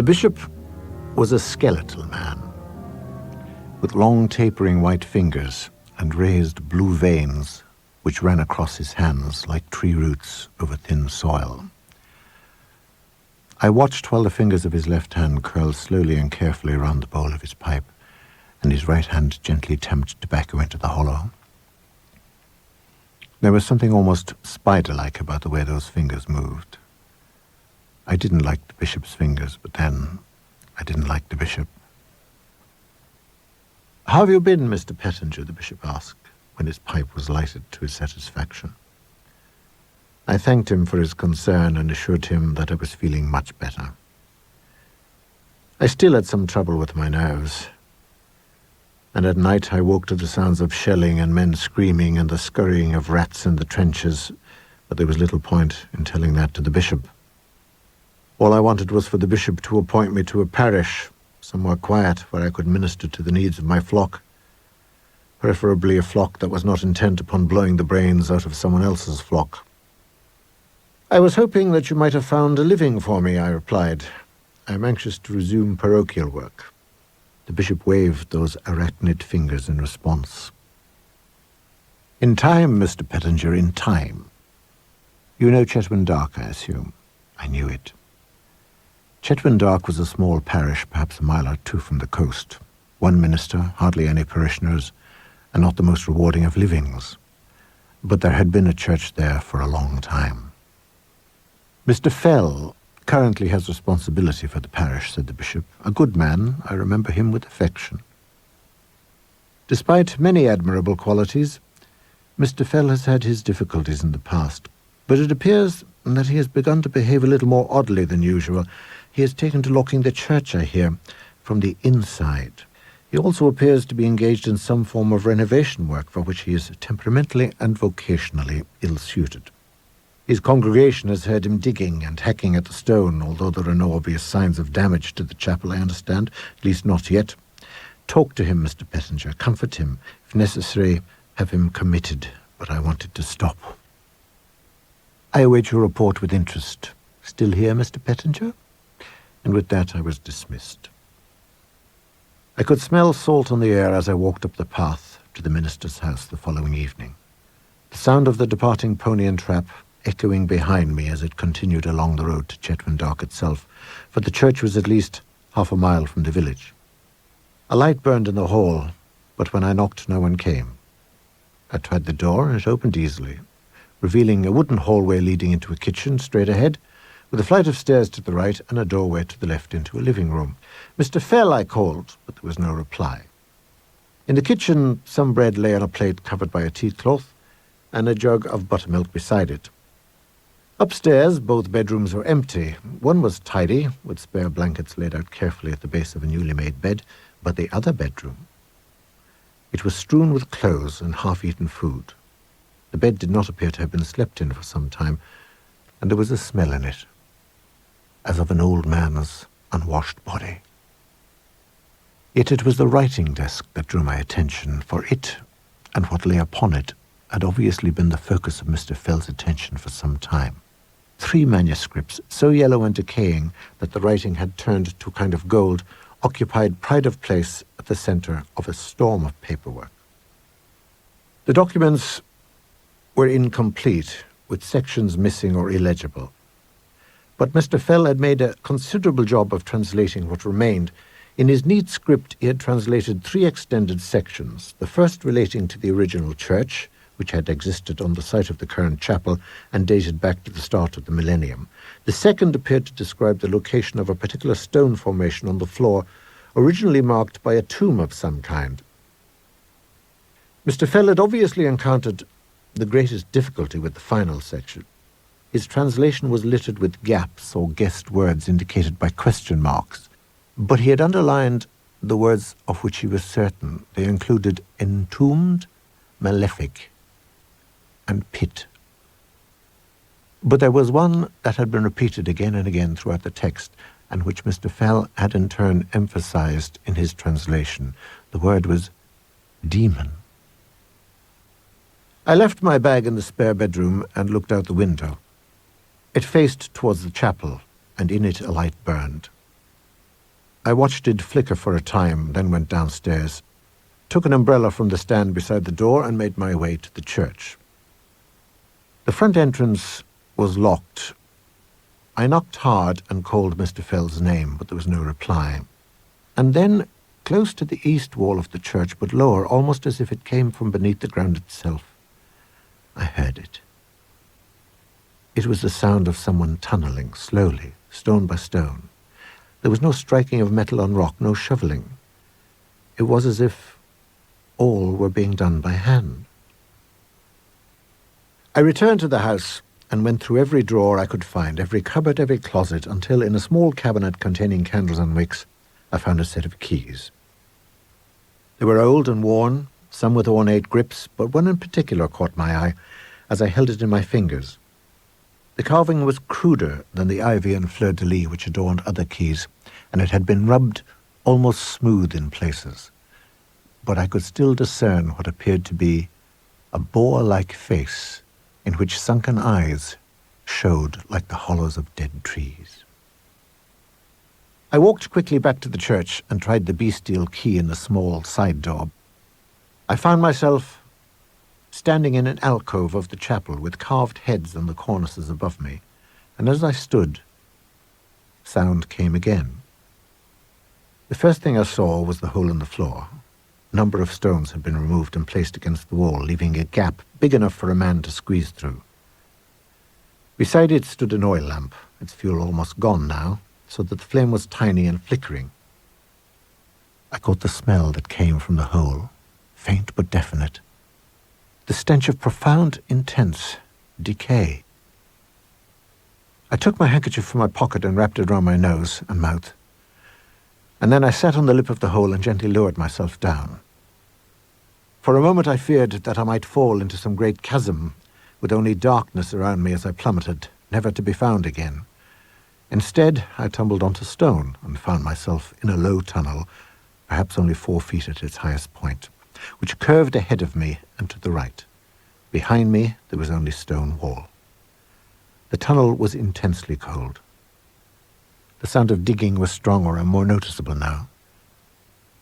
The bishop was a skeletal man, with long tapering white fingers and raised blue veins which ran across his hands like tree roots over thin soil. I watched while the fingers of his left hand curled slowly and carefully around the bowl of his pipe, and his right hand gently tamped tobacco into the hollow. There was something almost spider-like about the way those fingers moved. I didn't like the bishop's fingers, but then I didn't like the bishop. "How have you been, Mr. Pettinger?" the bishop asked, when his pipe was lighted to his satisfaction. I thanked him for his concern and assured him that I was feeling much better. I still had some trouble with my nerves, and at night I woke to the sounds of shelling and men screaming and the scurrying of rats in the trenches, but there was little point in telling that to the bishop. All I wanted was for the bishop to appoint me to a parish, somewhere quiet, where I could minister to the needs of my flock, preferably a flock that was not intent upon blowing the brains out of someone else's flock. "I was hoping that you might have found a living for me," I replied. "I am anxious to resume parochial work." The bishop waved those arachnid fingers in response. "In time, Mr. Pettinger, in time. You know Chetwen, I assume." I knew it. Chetwen was a small parish, perhaps a mile or two from the coast. One minister, hardly any parishioners, and not the most rewarding of livings. But there had been a church there for a long time. "Mr. Fell currently has responsibility for the parish," said the bishop. "A good man. I remember him with affection." Despite many admirable qualities, Mr. Fell has had his difficulties in the past, but it appears that he has begun to behave a little more oddly than usual. He has taken to locking the church, I hear, from the inside. He also appears to be engaged in some form of renovation work for which he is temperamentally and vocationally ill-suited. His congregation has heard him digging and hacking at the stone, although there are no obvious signs of damage to the chapel, I understand, at least not yet. Talk to him, Mr. Pettinger, comfort him. If necessary, have him committed, but I wanted to stop. I await your report with interest. Still here, Mr. Pettinger? And with that I was dismissed. I could smell salt on the air as I walked up the path to the minister's house the following evening. The sound of the departing pony and trap echoing behind me as it continued along the road to Chetwen itself, for the church was at least half a mile from the village. A light burned in the hall, but when I knocked no one came. I tried the door and it opened easily, revealing a wooden hallway leading into a kitchen straight ahead, with a flight of stairs to the right and a doorway to the left into a living room. "Mr. Fell," I called, but there was no reply. In the kitchen, some bread lay on a plate covered by a tea cloth, and a jug of buttermilk beside it. Upstairs, both bedrooms were empty. One was tidy, with spare blankets laid out carefully at the base of a newly made bed, but the other bedroom, it was strewn with clothes and half-eaten food. The bed did not appear to have been slept in for some time, and there was a smell in it, as of an old man's unwashed body. Yet it was the writing desk that drew my attention, for it, and what lay upon it, had obviously been the focus of Mr. Fell's attention for some time. 3 manuscripts, so yellow and decaying that the writing had turned to a kind of gold, occupied pride of place at the center of a storm of paperwork. The documents were incomplete, with sections missing or illegible. But Mr. Fell had made a considerable job of translating what remained. In his neat script, he had translated 3 extended sections, the first relating to the original church, which had existed on the site of the current chapel and dated back to the start of the millennium. The second appeared to describe the location of a particular stone formation on the floor, originally marked by a tomb of some kind. Mr. Fell had obviously encountered the greatest difficulty with the final section. His translation was littered with gaps or guessed words indicated by question marks, but he had underlined the words of which he was certain. They included entombed, malefic, and pit. But there was one that had been repeated again and again throughout the text, and which Mr. Fell had in turn emphasized in his translation. The word was demon. I left my bag in the spare bedroom and looked out the window. It faced towards the chapel, and in it a light burned. I watched it flicker for a time, then went downstairs, took an umbrella from the stand beside the door, and made my way to the church. The front entrance was locked. I knocked hard and called Mr. Fell's name, but there was no reply. And then, close to the east wall of the church, but lower, almost as if it came from beneath the ground itself, I heard it. It was the sound of someone tunneling, slowly, stone by stone. There was no striking of metal on rock, no shoveling. It was as if all were being done by hand. I returned to the house and went through every drawer I could find, every cupboard, every closet, until in a small cabinet containing candles and wicks, I found a set of keys. They were old and worn, some with ornate grips, but one in particular caught my eye as I held it in my fingers. The carving was cruder than the ivy and fleur-de-lis which adorned other keys, and it had been rubbed almost smooth in places. But I could still discern what appeared to be a boar-like face in which sunken eyes showed like the hollows of dead trees. I walked quickly back to the church and tried the bestial key in the small side door. I found myself standing in an alcove of the chapel with carved heads on the cornices above me, and as I stood, sound came again. The first thing I saw was the hole in the floor. A number of stones had been removed and placed against the wall, leaving a gap big enough for a man to squeeze through. Beside it stood an oil lamp, its fuel almost gone now, so that the flame was tiny and flickering. I caught the smell that came from the hole, faint but definite. The stench of profound, intense decay. I took my handkerchief from my pocket and wrapped it around my nose and mouth, and then I sat on the lip of the hole and gently lowered myself down. For a moment I feared that I might fall into some great chasm with only darkness around me as I plummeted, never to be found again. Instead, I tumbled onto stone and found myself in a low tunnel, perhaps only 4 feet at its highest point, which curved ahead of me and to the right. Behind me, there was only stone wall. The tunnel was intensely cold. The sound of digging was stronger and more noticeable now,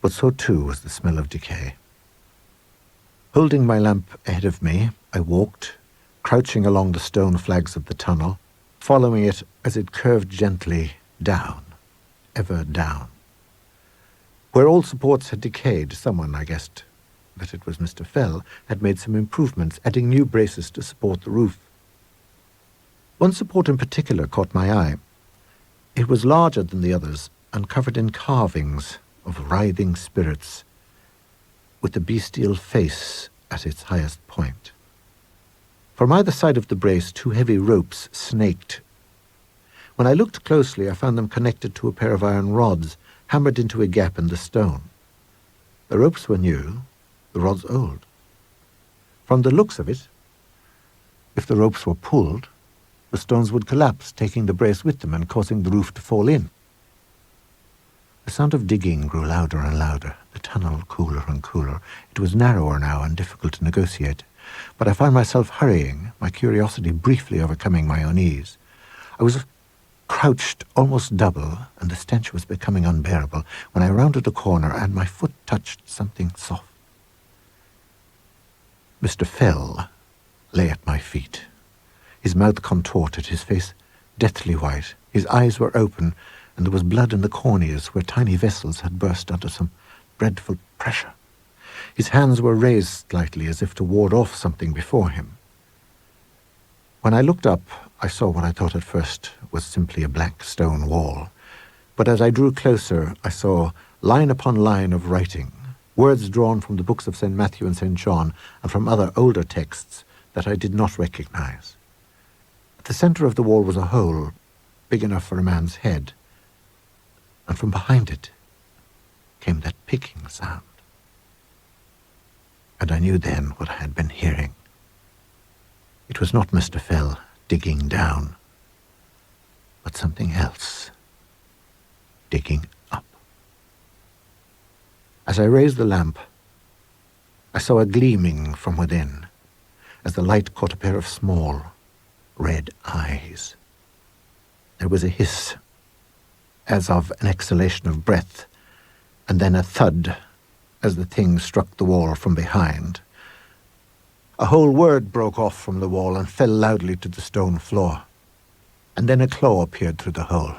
but so too was the smell of decay. Holding my lamp ahead of me, I walked, crouching along the stone flags of the tunnel, following it as it curved gently down, ever down. Where all supports had decayed, someone, I guessed that it was Mr. Fell, had made some improvements, adding new braces to support the roof. One support in particular caught my eye. It was larger than the others and covered in carvings of writhing spirits, with the bestial face at its highest point. From either side of the brace, 2 heavy ropes snaked. When I looked closely, I found them connected to a pair of iron rods hammered into a gap in the stone. The ropes were new, the rods old. From the looks of it, if the ropes were pulled, the stones would collapse, taking the brace with them and causing the roof to fall in. The sound of digging grew louder and louder, the tunnel cooler and cooler. It was narrower now and difficult to negotiate, but I found myself hurrying, my curiosity briefly overcoming my unease. I was crouched almost double, and the stench was becoming unbearable when I rounded a corner and my foot touched something soft. Mr. Fell lay at my feet, his mouth contorted, his face deathly white. His eyes were open, and there was blood in the corneas where tiny vessels had burst under some dreadful pressure. His hands were raised slightly as if to ward off something before him. When I looked up, I saw what I thought at first was simply a black stone wall, but as I drew closer, I saw line upon line of writing, words drawn from the books of St. Matthew and St. John and from other older texts that I did not recognize. At the center of the wall was a hole big enough for a man's head, and from behind it came that picking sound. And I knew then what I had been hearing. It was not Mr. Fell digging down, but something else digging up. As I raised the lamp, I saw a gleaming from within, as the light caught a pair of small, red eyes. There was a hiss, as of an exhalation of breath, and then a thud as the thing struck the wall from behind. A whole word broke off from the wall and fell loudly to the stone floor, and then a claw appeared through the hole.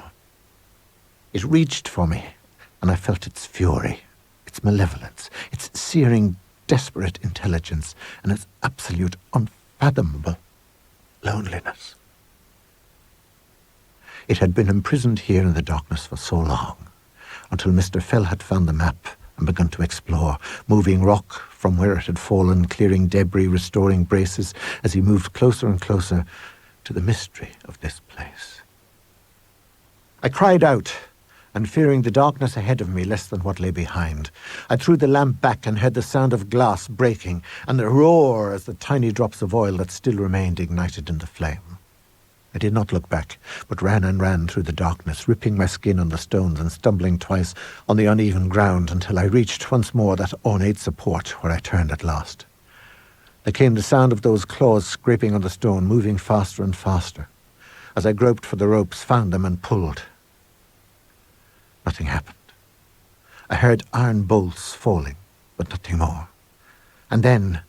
It reached for me, and I felt its fury, its malevolence, its searing, desperate intelligence, and its absolute, unfathomable loneliness. It had been imprisoned here in the darkness for so long, until Mr. Fell had found the map and begun to explore, moving rock from where it had fallen, clearing debris, restoring braces, as he moved closer and closer to the mystery of this place. I cried out, and fearing the darkness ahead of me less than what lay behind, I threw the lamp back and heard the sound of glass breaking, and the roar as the tiny drops of oil that still remained ignited in the flame. I did not look back, but ran and ran through the darkness, ripping my skin on the stones and stumbling twice on the uneven ground until I reached once more that ornate support where I turned at last. There came the sound of those claws scraping on the stone, moving faster and faster. As I groped for the ropes, found them and pulled. Nothing happened. I heard iron bolts falling, but nothing more. And then,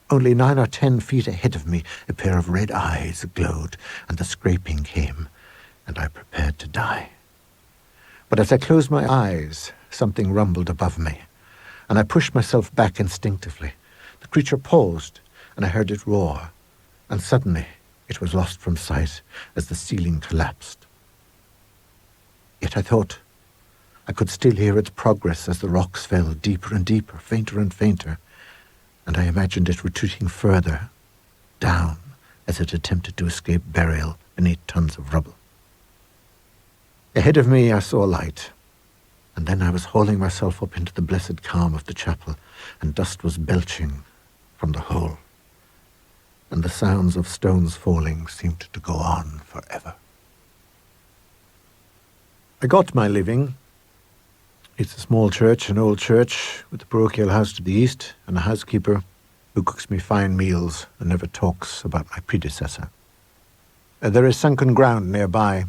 only 9 or 10 feet ahead of me, a pair of red eyes glowed, and the scraping came, and I prepared to die. But as I closed my eyes, something rumbled above me, and I pushed myself back instinctively. The creature paused, and I heard it roar, and suddenly it was lost from sight as the ceiling collapsed. Yet I thought I could still hear its progress as the rocks fell deeper and deeper, fainter and fainter, and I imagined it retreating further down as it attempted to escape burial beneath tons of rubble. Ahead of me I saw a light, and then I was hauling myself up into the blessed calm of the chapel, and dust was belching from the hole, and the sounds of stones falling seemed to go on forever. I got my living. It's a small church, an old church, with a parochial house to the east and a housekeeper who cooks me fine meals and never talks about my predecessor. There is sunken ground nearby,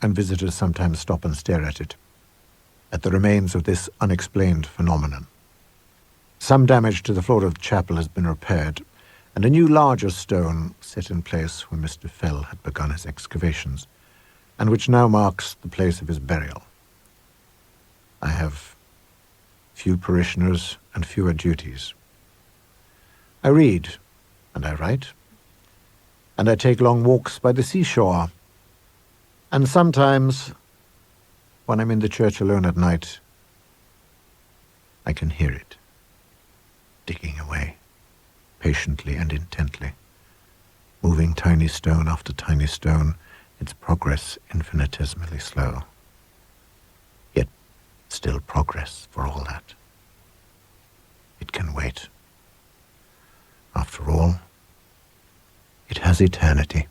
and visitors sometimes stop and stare at it, at the remains of this unexplained phenomenon. Some damage to the floor of the chapel has been repaired, and a new larger stone set in place where Mr. Fell had begun his excavations, and which now marks the place of his burial. I have few parishioners and fewer duties. I read, and I write, and I take long walks by the seashore, and sometimes, when I'm in the church alone at night, I can hear it, digging away, patiently and intently, moving tiny stone after tiny stone, its progress infinitesimally slow. Yet still progress for all that. It can wait. After all, it has eternity.